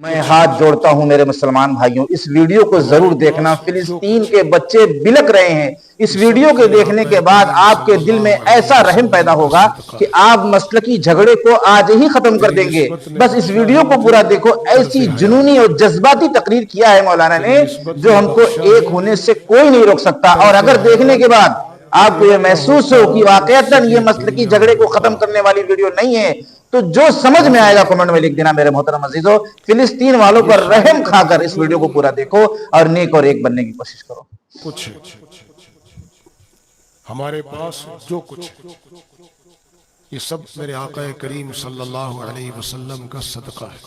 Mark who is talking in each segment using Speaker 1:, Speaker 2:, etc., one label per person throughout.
Speaker 1: میں ہاتھ جوڑتا ہوں میرے مسلمان بھائیوں، اس ویڈیو کو ضرور دیکھنا۔ فلسطین کے بچے بلک رہے ہیں۔ اس ویڈیو کے دیکھنے کے بعد آپ کے دل میں ایسا رحم پیدا ہوگا کہ آپ مسلکی جھگڑے کو آج ہی ختم کر دیں گے۔ بس اس ویڈیو کو پورا دیکھو، ایسی جنونی اور جذباتی تقریر کیا ہے مولانا نے جو ہم کو ایک ہونے سے کوئی نہیں روک سکتا۔ اور اگر دیکھنے کے بعد آپ کو یہ محسوس ہو کہ واقعتاً یہ مسلکی جھگڑے کو ختم کرنے والی ویڈیو نہیں ہے، تو جو سمجھ میں آئے گا کمنٹ میں لکھ دینا میرے محترم عزیزو۔ فلسطین والوں پر رحم کھا کر اس ویڈیو کو پورا دیکھو اور نیک اور ایک بننے کی کوشش کرو۔
Speaker 2: کچھ ہمارے پاس جو کچھ یہ سب میرے آقا کریم صلی اللہ علیہ وسلم کا صدقہ ہے۔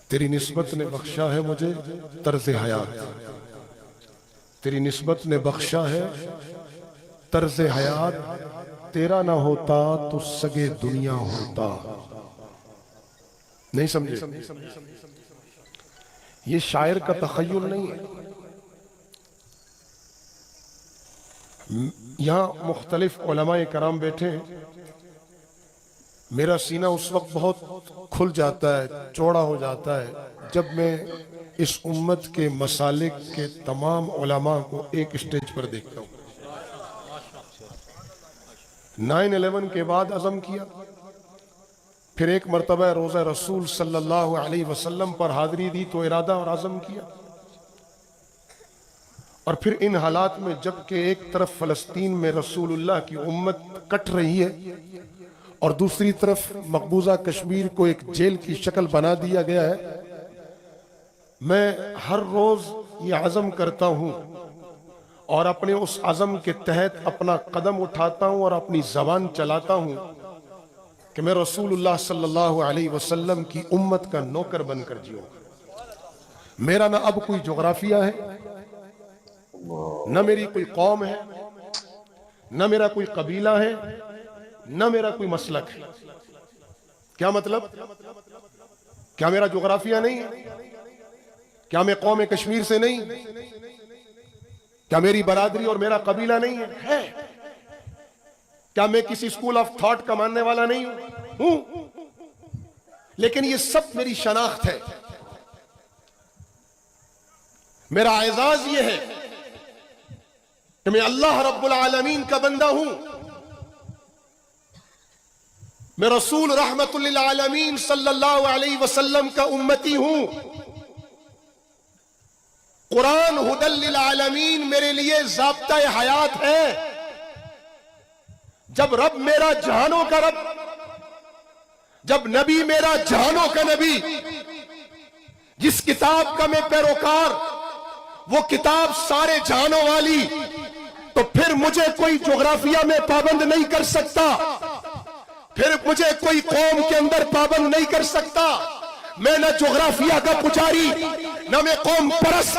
Speaker 2: تیری نسبت نے بخشا ہے مجھے طرز حیات، تیری نسبت نے بخشا ہے طرز حیات، تیرا نہ ہوتا تو سگے دنیا ہوتا۔ نہیں سمجھے؟ یہ شاعر کا تخیل نہیں ہے۔ یہاں مختلف علماء کرام بیٹھے ہیں، میرا سینہ اس وقت بہت کھل جاتا ہے، چوڑا ہو جاتا ہے جب میں اس امت کے مسالک کے تمام علماء کو ایک اسٹیج پر دیکھتا ہوں۔ 9/11 کے بعد عزم کیا، پھر ایک مرتبہ روزہ رسول صلی اللہ علیہ وسلم پر حاضری دی تو ارادہ اور عزم کیا، اور پھر ان حالات میں جب کہ ایک طرف فلسطین میں رسول اللہ کی امت کٹ رہی ہے اور دوسری طرف مقبوضہ کشمیر کو ایک جیل کی شکل بنا دیا گیا ہے، میں ہر روز یہ عزم کرتا ہوں اور اپنے اس عزم کے تحت اپنا قدم اٹھاتا ہوں اور اپنی زبان چلاتا ہوں کہ میں رسول اللہ صلی اللہ علیہ وسلم کی امت کا نوکر بن کر جیوں۔ میرا نہ اب کوئی جغرافیہ ہے، نہ میری کوئی قوم ہے، نہ میرا کوئی قبیلہ ہے، نہ میرا کوئی مسلک ہے۔ کیا مطلب؟ کیا میرا جغرافیہ نہیں ہے؟ کیا میں قوم کشمیر سے نہیں؟ کیا میری برادری اور میرا قبیلہ نہیں ہے؟ کیا میں کسی اسکول آف تھاٹ کا ماننے والا نہیں ہوں؟ لیکن یہ سب میری شناخت ہے۔ میرا اعزاز یہ ہے کہ میں اللہ رب العالمین کا بندہ ہوں، میں رسول رحمت للعالمین صلی اللہ علیہ وسلم کا امتی ہوں۔ قرآن ہدی للعالمین میرے لیے ضابطہ حیات ہے۔ جب رب میرا جہانوں کا رب، جب نبی میرا جہانوں کا نبی، جس کتاب کا میں پیروکار، وہ کتاب سارے جہانوں والی، تو پھر مجھے کوئی جغرافیہ میں پابند نہیں کر سکتا، پھر مجھے کوئی قوم کے اندر پابند نہیں کر سکتا۔ میں نہ جغرافیہ کا پجاری، نہ میں قوم پرست،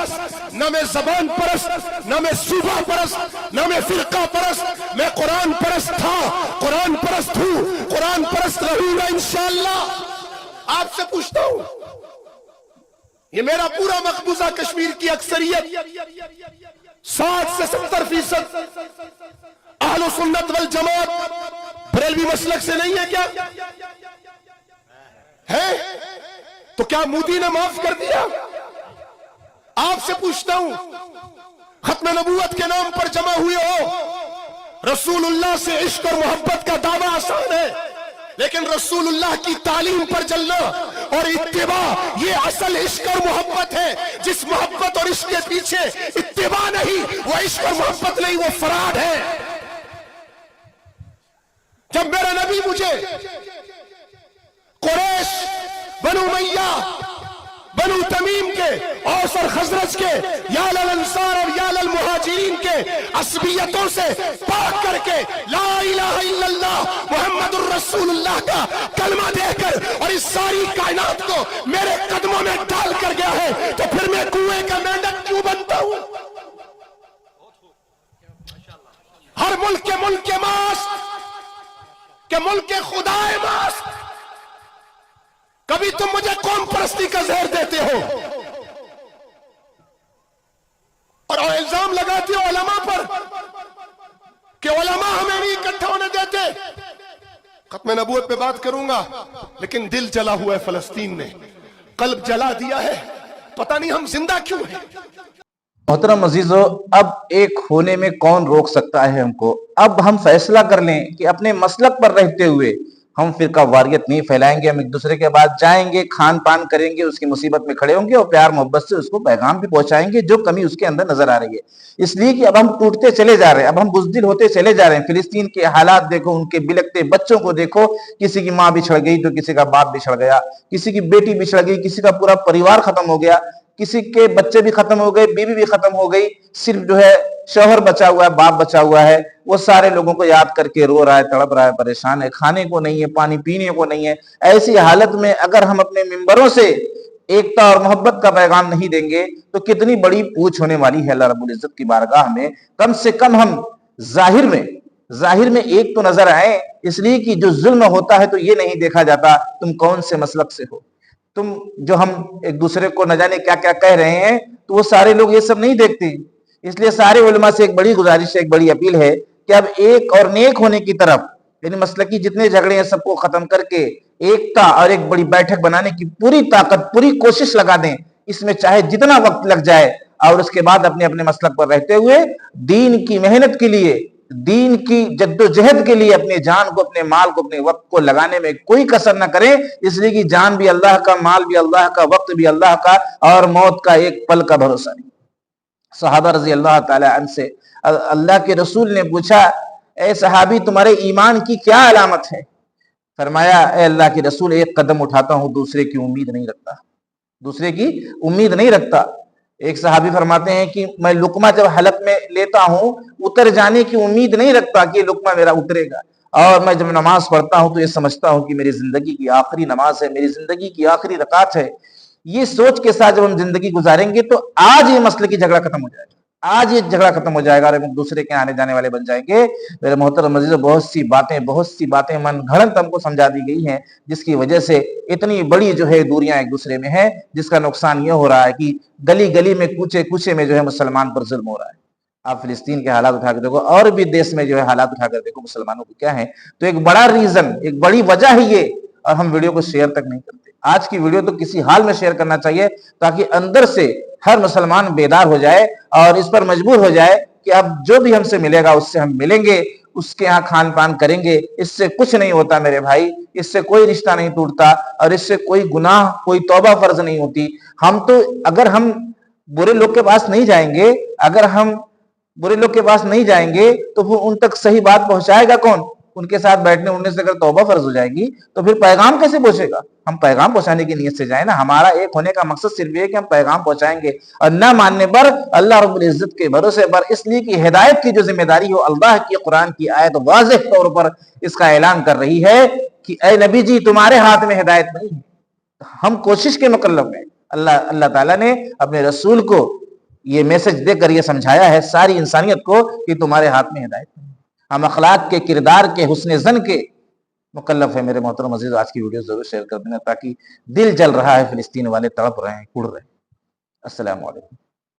Speaker 2: نہ میں زبان پرست، نہ میں صوبہ پرست، نہ میں فرقہ پرست۔ میں قرآن پرست تھا، قرآن پرست ہوں، قرآن پرست رہوں گا انشاءاللہ۔ آپ سے پوچھتا ہوں، یہ میرا پورا مقبوضہ کشمیر کی اکثریت 60 سے 70% اہل سنت والجماعت بریلوی مسلک سے نہیں ہے کیا؟ ہے؟ تو کیا مودی نے معاف کر دیا؟ آپ سے پوچھتا ہوں، ختم نبوت کے نام پر جمع ہوئے ہو، رسول اللہ سے عشق اور محبت کا دعویٰ آسان ہے، لیکن رسول اللہ کی تعلیم پر چلنا اور اتباع، یہ اصل عشق اور محبت ہے۔ جس محبت اور عشق کے پیچھے اتباع نہیں، وہ عشق اور محبت نہیں، وہ فراڈ ہے۔ جب میرا نبی مجھے قریش، بنو امیہ، بنو تمیم کے، اوس اور خزرج کے، یا للانصار اور یا للمہاجرین کے عصبیتوں سے پاک کر کے لا الہ الا اللہ محمد الرسول اللہ کا کلمہ دے کر اور اس ساری کائنات کو میرے قدموں میں ڈال کر گیا ہے، تو پھر میں کنویں کا مینڈک کیوں بنتا ہوں؟ ہر ملک کے ماسک، کہ ملک خدا ماسک۔ کبھی تم مجھے قوم پرستی کا زہر دیتے ہو اور الزام لگاتے ہو علماء پر کہ علماء ہمیں نہیں اکٹھا ہونے دیتے۔ ختم نبوت پہ بات کروں گا، لیکن دل جلا ہوا ہے فلسطین نے۔ قلب جلا دیا ہے, پتہ نہیں ہم زندہ کیوں ہیں.
Speaker 1: محترم عزیزو, اب ایک ہونے میں کون روک سکتا ہے ہم کو؟ اب ہم فیصلہ کر لیں کہ اپنے مسلک پر رہتے ہوئے ہم فرقہ واریت نہیں پھیلائیں گے, ہم ایک دوسرے کے بعد جائیں گے, کھان پان کریں گے, اس کی مصیبت میں کھڑے ہوں گے اور پیار محبت سے اس کو پیغام بھی پہنچائیں گے جو کمی اس کے اندر نظر آ رہی ہے. اس لیے کہ اب ہم ٹوٹتے چلے جا رہے ہیں, اب ہم بزدل ہوتے چلے جا رہے ہیں. فلسطین کے حالات دیکھو, ان کے بلکتے بچوں کو دیکھو, کسی کی ماں بچھڑ گئی تو کسی کا باپ بچھڑ گیا, کسی کی بیٹی بچھڑ گئی, کسی کا پورا پریوار ختم ہو گیا, کسی کے بچے بھی ختم ہو گئے, بیوی بھی ختم ہو گئی, صرف جو ہے شوہر بچا ہوا ہے, باپ بچا ہوا ہے. وہ سارے لوگوں کو یاد کر کے رو رہا ہے, تڑپ رہا ہے, پریشان ہے, کھانے کو نہیں ہے, پانی پینے کو نہیں ہے. ایسی حالت میں اگر ہم اپنے ممبروں سے ایکتا اور محبت کا پیغام نہیں دیں گے تو کتنی بڑی پوچھ ہونے والی ہے اللہ رب العزت کی بارگاہ میں. کم سے کم ہم ظاہر میں ایک تو نظر آئے, اس لیے کہ جو ظلم ہوتا ہے تو یہ نہیں دیکھا جاتا تم کون سے مسلک سے ہو. تم جو ہم ایک دوسرے کو نہ جانے کیا کیا کہہ رہے ہیں تو وہ سارے لوگ یہ سب نہیں دیکھتے. اس لیے سارے علماء سے ایک بڑی گزارش ہے, ایک بڑی اپیل ہے کہ اب ایک اور نیک ہونے کی طرف, یعنی مسلکی جتنے جھگڑے ہیں سب کو ختم کر کے ایکتا اور ایک بڑی بیٹھک بنانے کی پوری طاقت, پوری کوشش لگا دیں. اس میں چاہے جتنا وقت لگ جائے, اور اس کے بعد اپنے اپنے مسلک پر رہتے ہوئے دین کی محنت کے لیے, دین کی جد و جہد کے لیے اپنے جان کو, اپنے مال کو, اپنے وقت کو لگانے میں کوئی کسر نہ کریں. اس لیے کہ جان بھی اللہ کا, مال بھی اللہ کا, وقت بھی اللہ کا, اور موت کا ایک پل کا بھروسہ نہیں. صحابہ رضی اللہ تعالی عنہ سے اللہ کے رسول نے پوچھا, اے صحابی تمہارے ایمان کی کیا علامت ہے؟ فرمایا, اے اللہ کے رسول, ایک قدم اٹھاتا ہوں دوسرے کی امید نہیں رکھتا, دوسرے کی امید نہیں رکھتا. ایک صحابی فرماتے ہیں کہ میں لقمہ جب حلق میں لیتا ہوں اتر جانے کی امید نہیں رکھتا کہ یہ لقمہ میرا اترے گا, اور میں جب نماز پڑھتا ہوں تو یہ سمجھتا ہوں کہ میری زندگی کی آخری نماز ہے, میری زندگی کی آخری رکعت ہے. یہ سوچ کے ساتھ جب ہم زندگی گزاریں گے تو آج یہ مسئلے کی جھگڑا ختم ہو جائے گا, آج یہ جھگڑا ختم ہو جائے گا اور ہم دوسرے کے آنے جانے والے بن جائیں گے. میرے محترم عزیزو, بہت سی باتیں من گھڑنت ہم کو سمجھا دی گئی ہیں, جس کی وجہ سے اتنی بڑی جو ہے دوریاں ایک دوسرے میں ہیں, جس کا نقصان یہ ہو رہا ہے کہ گلی گلی میں, کوچے کوچے میں جو ہے مسلمان پر ظلم ہو رہا ہے. آپ فلسطین کے حالات اٹھا کر دیکھو, اور بھی دیش میں جو ہے حالات اٹھا کر دیکھو مسلمانوں کو کیا ہے. تو ایک بڑا ریزن, ایک بڑی وجہ ہے یہ, اور ہم ویڈیو کو شیئر تک نہیں کرتے. آج کی ویڈیو تو کسی حال میں شیئر کرنا چاہیے تاکہ اندر سے ہر مسلمان بیدار ہو جائے اور اس پر مجبور ہو جائے کہ اب جو بھی ہم سے ملے گا اس سے ہم ملیں گے, اس کے ہاں کھان پان کریں گے. اس سے کچھ نہیں ہوتا میرے بھائی, اس سے کوئی رشتہ نہیں ٹوٹتا, اور اس سے کوئی گناہ, کوئی توبہ فرض نہیں ہوتی. ہم تو اگر ہم برے لوگ کے پاس نہیں جائیں گے, تو پھر ان تک صحیح بات پہنچائے گا کون؟ ان کے ساتھ بیٹھنے اڑنے سے اگر توبہ فرض ہو جائے گی تو پھر پیغام کیسے پہنچے گا؟ ہم پیغام پہنچانے کی نیت سے جائیں نا. ہمارا ایک ہونے کا مقصد صرف یہ ہے کہ ہم پیغام پہنچائیں گے, اور نہ ماننے پر اللہ رب العزت کے بھروسے پر, اس لیے کہ ہدایت کی جو ذمہ داری ہو, اللہ کی قرآن کی آیت واضح طور پر اس کا اعلان کر رہی ہے کہ اے نبی جی تمہارے ہاتھ میں ہدایت نہیں ہے, ہم کوشش کے مکلف ہیں. اللہ تعالیٰ نے اپنے رسول کو یہ میسج دے کر یہ سمجھایا ہے ساری انسانیت کو کہ تمہارے ہاتھ میں ہدایت نہیں. ہم اخلاق کے, کردار کے, حسن زن کے مکلف ہے. میرے محترم عزیز, آج کی ویڈیو ضرور شیئر کر دینا تاکہ دل جل رہا ہے, فلسطین والے تڑپ رہے ہیں, کڑ رہے ہیں. السلام علیکم.